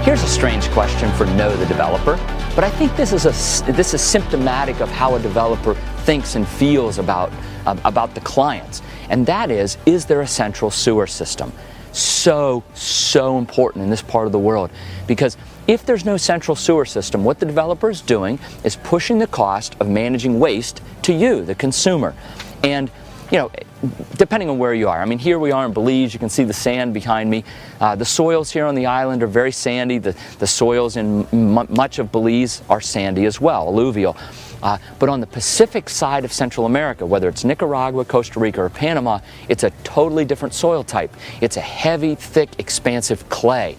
Here's a strange question for no the developer, but I think this is symptomatic of how a developer thinks and feels about the clients. And that is there a central sewer system? So important in this part of the world, because if there's no central sewer system, what the developer is doing is pushing the cost of managing waste to you, the consumer. And you know, depending on where you are. I mean, here we are in Belize. You can see the sand behind me. The soils here on the island are very sandy. The soils in much of Belize are sandy as well, alluvial. But on the Pacific side of Central America, whether it's Nicaragua, Costa Rica, or Panama, it's a totally different soil type. It's a heavy, thick, expansive clay.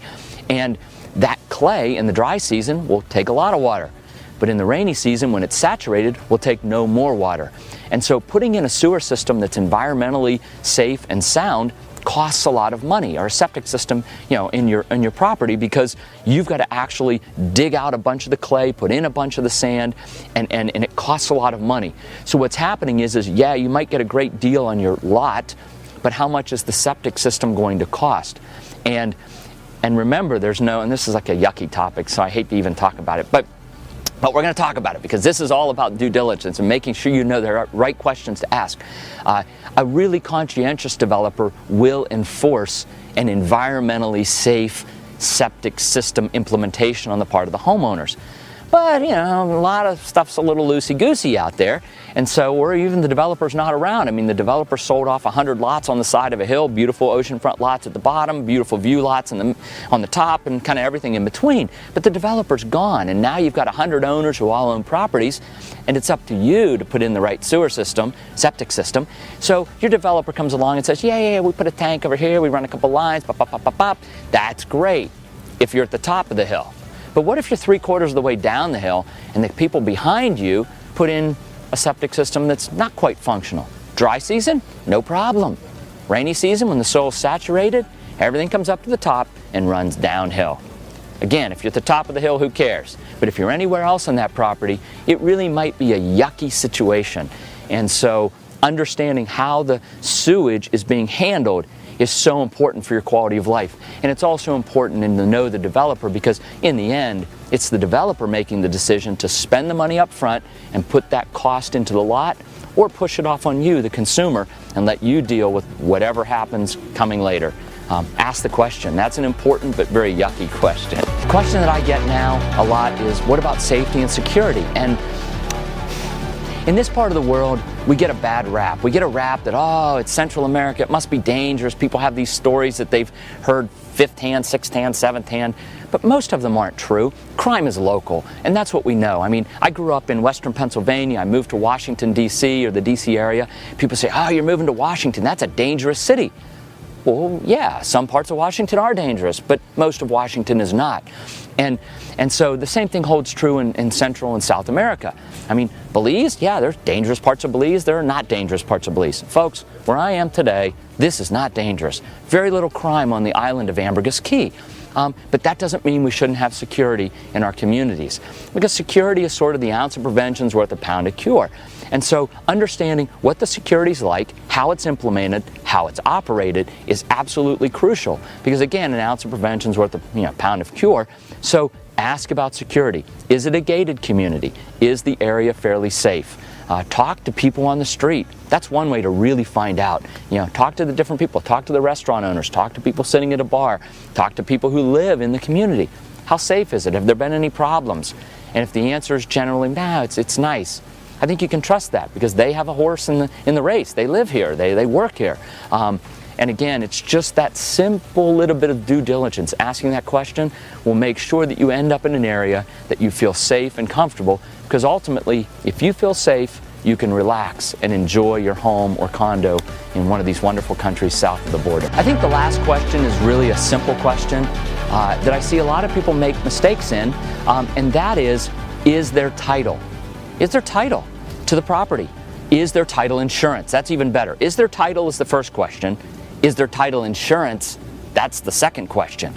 And that clay in the dry season will take a lot of water. But in the rainy season, when it's saturated, will take no more water. And so putting in a sewer system that's environmentally safe and sound costs a lot of money, or a septic system, you know, in your property, because you've got to actually dig out a bunch of the clay, put in a bunch of the sand, and it costs a lot of money. So what's happening is yeah, you might get a great deal on your lot, but how much is the septic system going to cost? And remember, there's no, and this is like a yucky topic, so I hate to even talk about it, but we're going to talk about it because this is all about due diligence and making sure you know the right questions to ask. A really conscientious developer will enforce an environmentally safe septic system implementation on the part of the homeowners. But, you know, a lot of stuff's a little loosey-goosey out there, and so, or even the developer's not around. I mean, the developer sold off 100 lots on the side of a hill, beautiful oceanfront lots at the bottom, beautiful view lots on the top, and kind of everything in between. But the developer's gone, and now you've got 100 owners who all own properties, and it's up to you to put in the right sewer system, septic system. So your developer comes along and says, yeah, we put a tank over here, we run a couple lines, pop, pop, pop, pop, pop. That's great if you're at the top of the hill. But what if you're 3/4 of the way down the hill and the people behind you put in a septic system that's not quite functional? Dry season, no problem. Rainy season, when the soil's saturated, everything comes up to the top and runs downhill. Again, if you're at the top of the hill, who cares? But if you're anywhere else on that property, it really might be a yucky situation. And so understanding how the sewage is being handled is so important for your quality of life. And it's also important to know the developer, because in the end, it's the developer making the decision to spend the money up front and put that cost into the lot, or push it off on you, the consumer, and let you deal with whatever happens coming later. Ask the question. That's an important but very yucky question. The question that I get now a lot is, what about safety and security? And in this part of the world, we get a bad rap. We get a rap that, oh, it's Central America, it must be dangerous. People have these stories that they've heard fifth hand, sixth hand, seventh hand, but most of them aren't true. Crime is local, and that's what we know. I mean, I grew up in Western Pennsylvania. I moved to Washington, D.C., or the D.C. area. People say, oh, you're moving to Washington. That's a dangerous city. Well, yeah, some parts of Washington are dangerous, but most of Washington is not. And so the same thing holds true in Central and South America. I mean, Belize, yeah, there's dangerous parts of Belize. There are not dangerous parts of Belize. Folks, where I am today, this is not dangerous. Very little crime on the island of Ambergris Caye. But that doesn't mean we shouldn't have security in our communities, because security is sort of the ounce of prevention is worth a pound of cure. And so understanding what the security is like, how it's implemented, how it's operated is absolutely crucial, because again, an ounce of prevention is worth a pound of cure. So ask about security. Is it a gated community? Is the area fairly safe? Talk to people on the street. That's one way to really find out. Talk to the different people. Talk to the restaurant owners. Talk to people sitting at a bar. Talk to people who live in the community. How safe is it? Have there been any problems? And if the answer is generally, no, it's nice, I think you can trust that, because they have a horse in the race. They live here. They work here. And again, it's just that simple little bit of due diligence. Asking that question will make sure that you end up in an area that you feel safe and comfortable, because ultimately, if you feel safe, you can relax and enjoy your home or condo in one of these wonderful countries south of the border. I think the last question is really a simple question that I see a lot of people make mistakes in, and that is there title? Is there title to the property? Is there title insurance? That's even better. Is there title is the first question. Is there title insurance? That's the second question.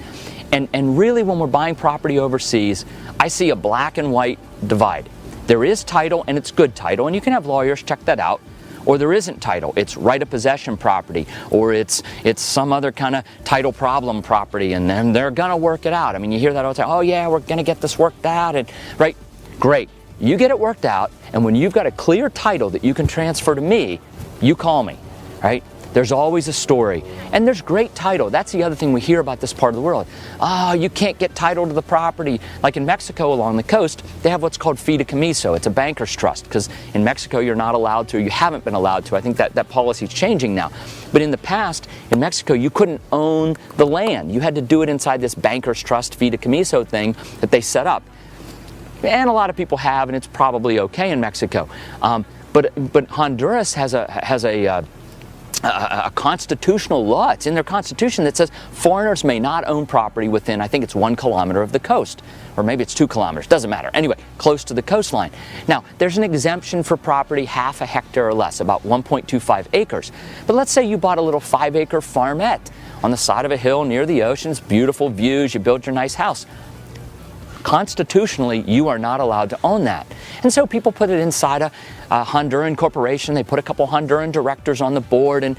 And really, when we're buying property overseas, I see a black and white divide. There is title, and it's good title, and you can have lawyers check that out. or there isn't title. It's right of possession property, or it's some other kind of title problem property, and then they're going to work it out. I mean, you hear that all the time. Oh yeah, we're going to get this worked out, and right, great. You get it worked out, and when you've got a clear title that you can transfer to me, you call me, right? There's always a story, and there's great title. That's the other thing we hear about this part of the world. Oh, you can't get title to the property. Like in Mexico along the coast, they have what's called fideicomiso. It's a banker's trust, because in Mexico you're not allowed to, you haven't been allowed to. I think that policy is changing now. But in the past, in Mexico, you couldn't own the land. You had to do it inside this banker's trust fideicomiso thing that they set up. And a lot of people have, and it's probably okay in Mexico. But Honduras has a constitutional law. It's in their constitution that says foreigners may not own property within, I think it's 1 kilometer of the coast, or maybe it's 2 kilometers, doesn't matter. Anyway, close to the coastline. Now, there's an exemption for property half a hectare or less, about 1.25 acres. But let's say you bought a little 5-acre farmette on the side of a hill near the ocean. It's beautiful views, you build your nice house. Constitutionally, you are not allowed to own that. And so people put it inside a Honduran corporation. They put a couple Honduran directors on the board, and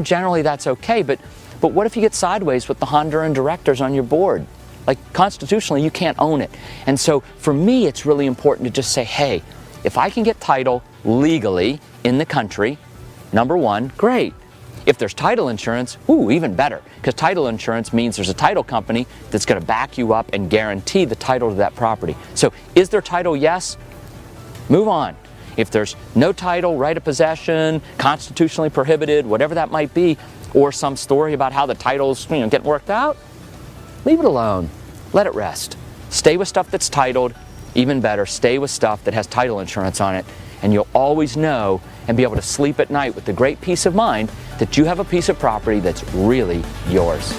generally that's okay. But what if you get sideways with the Honduran directors on your board? Like, constitutionally, you can't own it. And so for me, it's really important to just say, hey, if I can get title legally in the country, number one, great. If there's title insurance, ooh, even better, because title insurance means there's a title company that's going to back you up and guarantee the title to that property. So is there title? Yes. Move on. If there's no title, right of possession, constitutionally prohibited, whatever that might be, or some story about how the title's getting worked out, leave it alone. Let it rest. Stay with stuff that's titled. Even better, stay with stuff that has title insurance on it, and you'll always know and be able to sleep at night with the great peace of mind that you have a piece of property that's really yours.